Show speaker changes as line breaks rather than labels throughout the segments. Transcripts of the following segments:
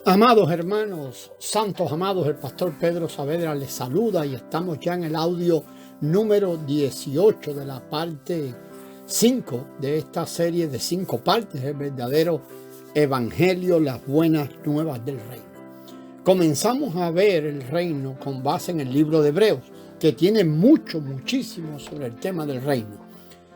Amados hermanos, santos amados, el pastor Pedro Saavedra les saluda y estamos ya en el audio número 18 de la parte 5 de esta serie de 5 partes, el verdadero evangelio, las buenas nuevas del reino. Comenzamos a ver el reino con base en el libro de Hebreos, que tiene muchísimo sobre el tema del reino.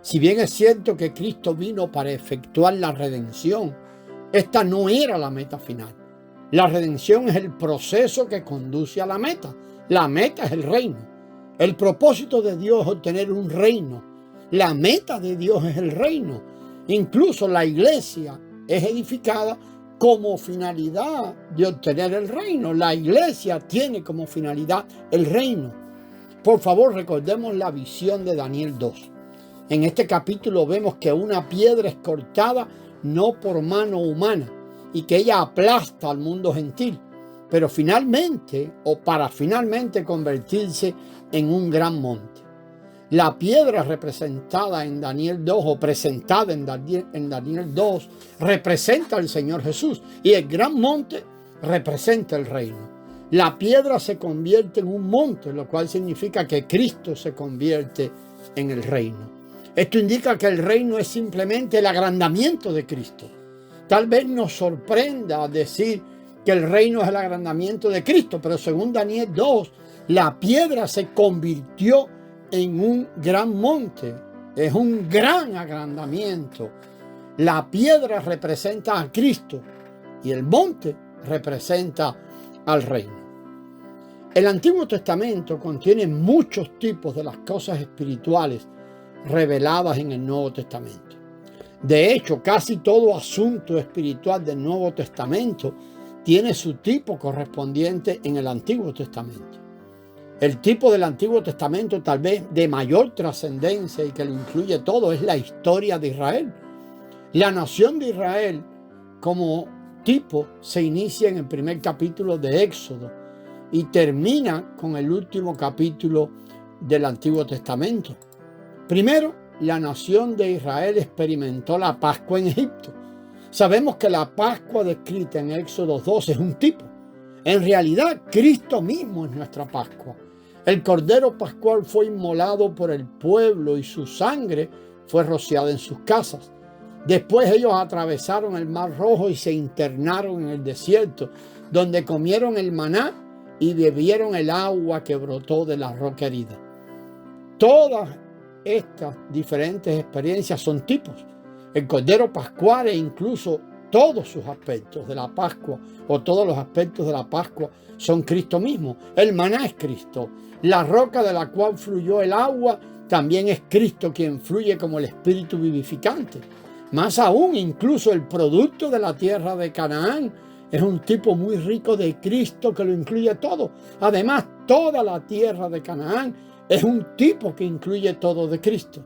Si bien es cierto que Cristo vino para efectuar la redención, esta no era la meta final. La redención es el proceso que conduce a la meta. La meta es el reino. El propósito de Dios es obtener un reino. La meta de Dios es el reino. Incluso la iglesia es edificada como finalidad de obtener el reino. La iglesia tiene como finalidad el reino. Por favor, recordemos la visión de Daniel 2. En este capítulo vemos que una piedra es cortada no por mano humana, y que ella aplasta al mundo gentil, pero finalmente o para finalmente convertirse en un gran monte. La piedra representada en Daniel 2 o presentada en Daniel 2 representa al Señor Jesús y el gran monte representa el reino. La piedra se convierte en un monte, lo cual significa que Cristo se convierte en el reino. Esto indica que el reino es simplemente el agrandamiento de Cristo. Tal vez nos sorprenda decir que el reino es el agrandamiento de Cristo, pero según Daniel 2, la piedra se convirtió en un gran monte. Es un gran agrandamiento. La piedra representa a Cristo y el monte representa al reino. El Antiguo Testamento contiene muchos tipos de las cosas espirituales reveladas en el Nuevo Testamento. De hecho, casi todo asunto espiritual del Nuevo Testamento tiene su tipo correspondiente en el Antiguo Testamento. El tipo del Antiguo Testamento tal vez de mayor trascendencia y que lo incluye todo es la historia de Israel. La nación de Israel como tipo se inicia en el primer capítulo de Éxodo y termina con el último capítulo del Antiguo Testamento. Primero, la nación de Israel experimentó la Pascua en Egipto. Sabemos que la Pascua descrita en Éxodo 2 es un tipo. En realidad, Cristo mismo es nuestra Pascua. El Cordero Pascual fue inmolado por el pueblo y su sangre fue rociada en sus casas. Después ellos atravesaron el Mar Rojo y se internaron en el desierto, donde comieron el maná y bebieron el agua que brotó de la roca herida. Todas estas diferentes experiencias son tipos. El Cordero Pascual e incluso todos sus aspectos de la Pascua o todos los aspectos de la Pascua son Cristo mismo. El maná es Cristo. La roca de la cual fluyó el agua también es Cristo quien fluye como el Espíritu vivificante. Más aún, incluso el producto de la tierra de Canaán es un tipo muy rico de Cristo que lo incluye todo. Además, toda la tierra de Canaán es un tipo que incluye todo de Cristo.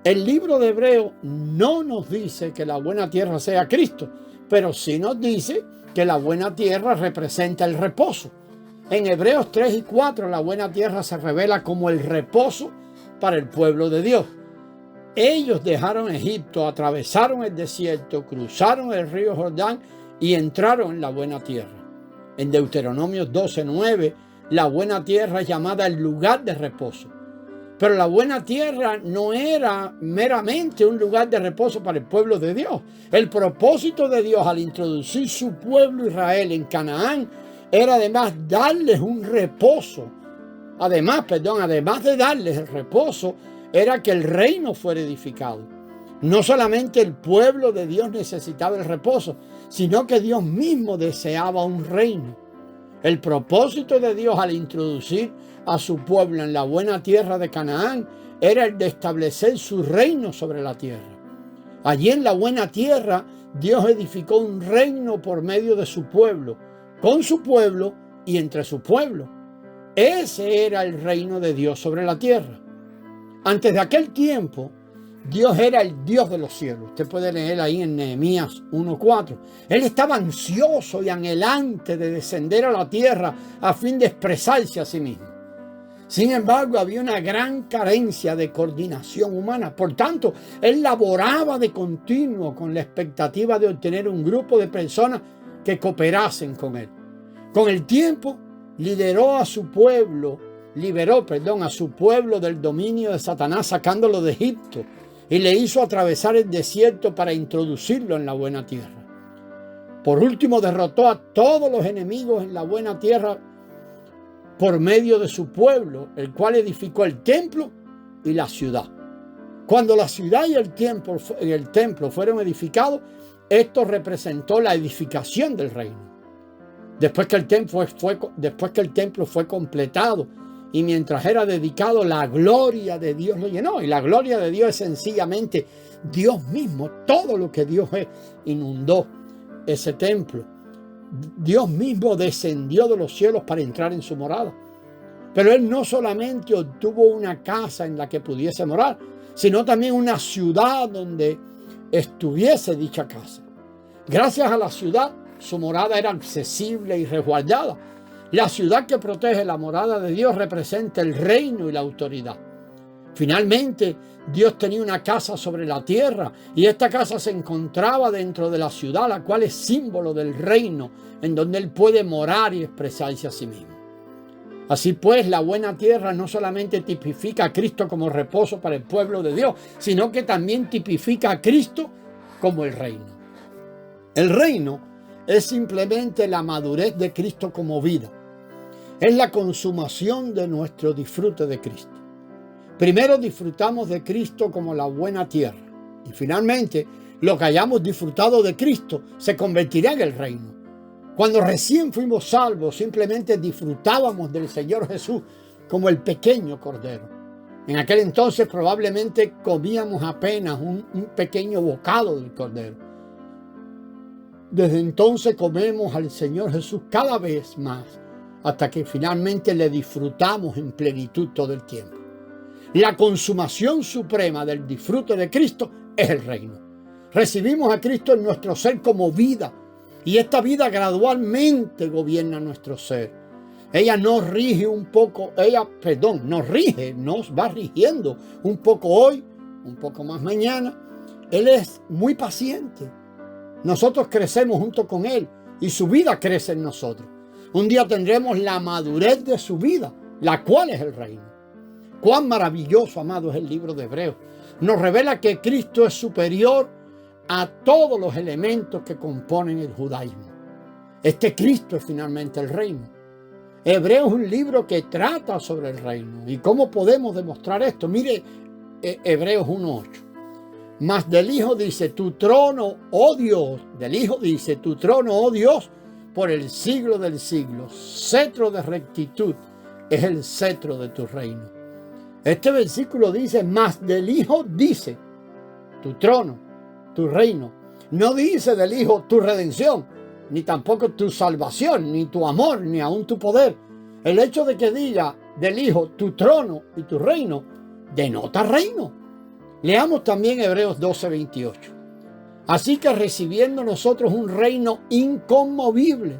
El libro de Hebreos no nos dice que la buena tierra sea Cristo, pero sí nos dice que la buena tierra representa el reposo. En Hebreos 3 y 4 la buena tierra se revela como el reposo para el pueblo de Dios. Ellos dejaron Egipto, atravesaron el desierto, cruzaron el río Jordán y entraron en la buena tierra. En Deuteronomio 12:9 la buena tierra es llamada el lugar de reposo. Pero la buena tierra no era meramente un lugar de reposo para el pueblo de Dios. El propósito de Dios al introducir su pueblo Israel en Canaán era además darles un reposo. Además de darles el reposo, era que el reino fuera edificado. No solamente el pueblo de Dios necesitaba el reposo, sino que Dios mismo deseaba un reino. El propósito de Dios al introducir a su pueblo en la buena tierra de Canaán era el de establecer su reino sobre la tierra. Allí en la buena tierra, Dios edificó un reino por medio de su pueblo, con su pueblo y entre su pueblo. Ese era el reino de Dios sobre la tierra. Antes de aquel tiempo, Dios era el Dios de los cielos. Usted puede leer ahí en Nehemías 1:4. Él estaba ansioso y anhelante de descender a la tierra a fin de expresarse a sí mismo. Sin embargo, había una gran carencia de coordinación humana. Por tanto, él laboraba de continuo con la expectativa de obtener un grupo de personas que cooperasen con él. Con el tiempo liberó a su pueblo del dominio de Satanás, sacándolo de Egipto, y le hizo atravesar el desierto para introducirlo en la buena tierra. Por último, derrotó a todos los enemigos en la buena tierra por medio de su pueblo, el cual edificó el templo y la ciudad. Cuando la ciudad y el templo fueron edificados, esto representó la edificación del reino. Después que el templo fue completado y mientras era dedicado, la gloria de Dios lo llenó. Y la gloria de Dios es sencillamente Dios mismo. Todo lo que Dios es inundó ese templo. Dios mismo descendió de los cielos para entrar en su morada. Pero Él no solamente obtuvo una casa en la que pudiese morar, sino también una ciudad donde estuviese dicha casa. Gracias a la ciudad, su morada era accesible y resguardada. La ciudad que protege la morada de Dios representa el reino y la autoridad. Finalmente, Dios tenía una casa sobre la tierra y esta casa se encontraba dentro de la ciudad, la cual es símbolo del reino en donde Él puede morar y expresarse a sí mismo. Así pues, la buena tierra no solamente tipifica a Cristo como reposo para el pueblo de Dios, sino que también tipifica a Cristo como el reino. El reino es simplemente la madurez de Cristo como vida. Es la consumación de nuestro disfrute de Cristo. Primero disfrutamos de Cristo como la buena tierra y finalmente lo que hayamos disfrutado de Cristo se convertirá en el reino. Cuando recién fuimos salvos, simplemente disfrutábamos del Señor Jesús como el pequeño cordero. En aquel entonces probablemente comíamos apenas un pequeño bocado del cordero. Desde entonces comemos al Señor Jesús cada vez más, hasta que finalmente le disfrutamos en plenitud todo el tiempo. La consumación suprema del disfrute de Cristo es el reino. Recibimos a Cristo en nuestro ser como vida, y esta vida gradualmente gobierna nuestro ser. Ella nos rige un poco, nos va rigiendo un poco hoy, un poco más mañana. Él es muy paciente. Nosotros crecemos junto con Él y su vida crece en nosotros. Un día tendremos la madurez de su vida, la cual es el reino. Cuán maravilloso, amado, es el libro de Hebreos. Nos revela que Cristo es superior a todos los elementos que componen el judaísmo. Este Cristo es finalmente el reino. Hebreos es un libro que trata sobre el reino. ¿Y cómo podemos demostrar esto? Mire Hebreos 1:8. Mas del Hijo dice, tu trono, oh Dios, del Hijo dice, tu trono, oh Dios, por el siglo del siglo, cetro de rectitud es el cetro de tu reino. Este versículo dice, mas del Hijo dice, tu trono, tu reino. No dice del Hijo tu redención, ni tampoco tu salvación, ni tu amor, ni aún tu poder. El hecho de que diga del Hijo tu trono y tu reino, denota reino. Leamos también Hebreos 12:28. Así que recibiendo nosotros un reino inconmovible,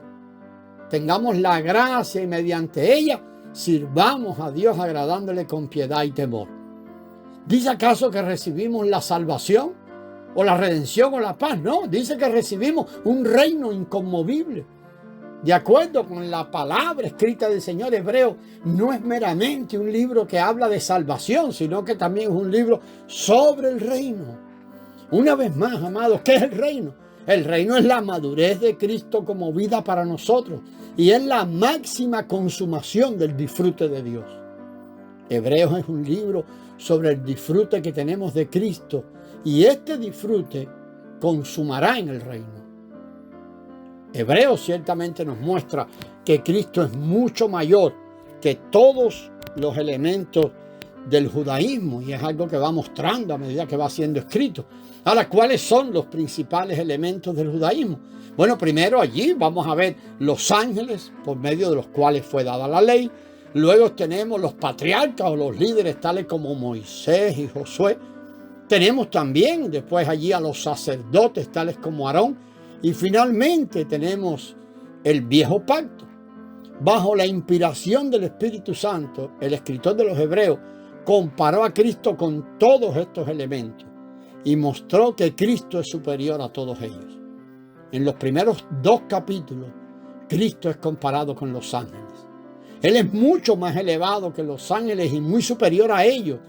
tengamos la gracia y mediante ella sirvamos a Dios agradándole con piedad y temor. ¿Dice acaso que recibimos la salvación o la redención o la paz? No, dice que recibimos un reino inconmovible. De acuerdo con la palabra escrita del Señor, Hebreo no es meramente un libro que habla de salvación, sino que también es un libro sobre el reino. Una vez más, amados, ¿qué es el reino? El reino es la madurez de Cristo como vida para nosotros y es la máxima consumación del disfrute de Dios. Hebreos es un libro sobre el disfrute que tenemos de Cristo y este disfrute consumará en el reino. Hebreos ciertamente nos muestra que Cristo es mucho mayor que todos los elementos del judaísmo y es algo que va mostrando a medida que va siendo escrito. Ahora, ¿cuáles son los principales elementos del judaísmo? Bueno, primero allí vamos a ver los ángeles por medio de los cuales fue dada la ley. Luego tenemos los patriarcas o los líderes tales como Moisés y Josué. Tenemos también después allí a los sacerdotes tales como Aarón. Y finalmente tenemos el viejo pacto. Bajo la inspiración del Espíritu Santo, el escritor de los Hebreos comparó a Cristo con todos estos elementos y mostró que Cristo es superior a todos ellos. en los primeros 2 capítulos, Cristo es comparado con los ángeles. Él es mucho más elevado que los ángeles y muy superior a ellos,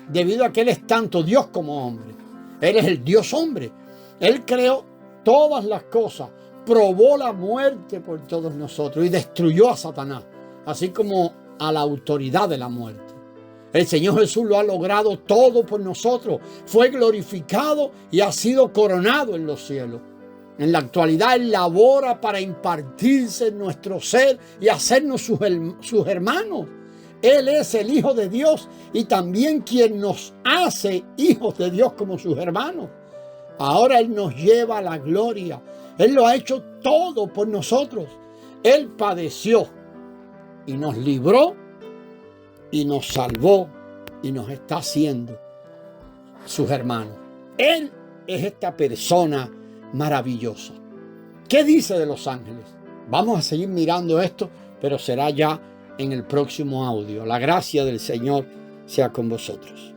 debido a que Él es tanto Dios como hombre. Él es el Dios hombre. Él creó todas las cosas, probó la muerte por todos nosotros y destruyó a Satanás, así como a la autoridad de la muerte. El Señor Jesús lo ha logrado todo por nosotros. Fue glorificado y ha sido coronado en los cielos. En la actualidad Él labora para impartirse en nuestro ser y hacernos sus hermanos. Él es el Hijo de Dios y también quien nos hace hijos de Dios como sus hermanos. Ahora Él nos lleva a la gloria. Él lo ha hecho todo por nosotros. Él padeció y nos libró y nos salvó y nos está haciendo sus hermanos. Él es esta persona maravillosa. ¿Qué dice de los ángeles? Vamos a seguir mirando esto, pero será ya en el próximo audio. La gracia del Señor sea con vosotros.